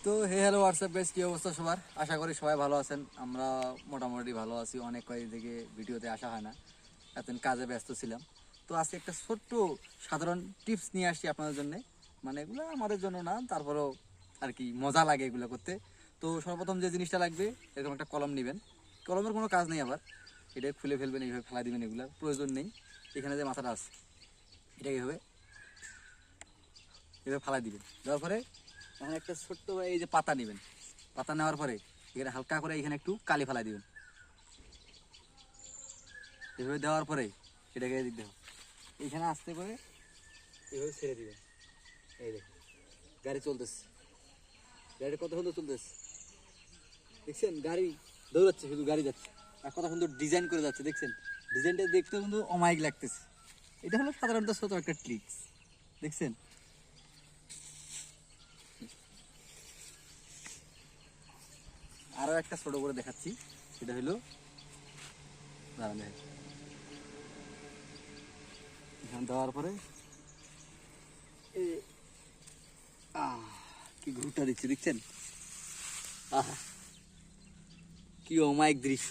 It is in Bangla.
তো হে হ্যালো হোয়াটসঅ্যাপ গাইস, কি অবস্থা সবার? আশা করি সবাই ভালো আছেন। আমরা মোটামুটি ভালো আছি। অনেক কয়েক থেকে ভিডিওতে আসা হয় না, এতদিন কাজে ব্যস্ত ছিলাম। তো আজকে একটা ছোট্ট সাধারণ টিপস নিয়ে আসছি আপনাদের জন্য। মানে এগুলো আমাদের জন্য না, তারপরেও আর কি মজা লাগে এগুলো করতে। তো সর্বপ্রথম যে জিনিসটা লাগবে, এরকম একটা কলম নেবেন। কলমের কোনো কাজ নেই আবার, এটা খুলে ফেলবেন, এইভাবে ফেলা দিবেন, এগুলোর প্রয়োজন নেই। এখানে যে মাথাটা আছে এটা এইভাবে এভাবে ফালাই দিবেন। দেওয়ার পরে এখন একটা ছোট্ট এই যে পাতা নেবেন। পাতা নেওয়ার পরে এখানে হালকা করে এখানে একটু কালি ফেলাই দিবেন। এভাবে দেওয়ার পরে এটাকে এদিক দেখো, এইখানে আস্তে করে এভাবে ছেড়ে দিবেন। এই দেখো গাড়ি চলতেছে, গাড়ি কত সুন্দর চলতেছে, দেখছেন? গাড়ি দৌড়াচ্ছে, শুধু গাড়ি যাচ্ছে আর কত সুন্দর ডিজাইন করে যাচ্ছে, দেখছেন? ডিজাইনটা দেখতে কিন্তু অমায়িক লাগতেছে। এটা হলো সাধারণত ছোট একটা ট্রিক্স, দেখছেন? আরো একটা ছোট করে দেখাচ্ছি, সেটা হলো দাঁড়ান, এখানে দেওয়ার পরে কি ঘুরটা দিচ্ছে, দেখছেন? আহা, কি অমায়িক দৃশ্য!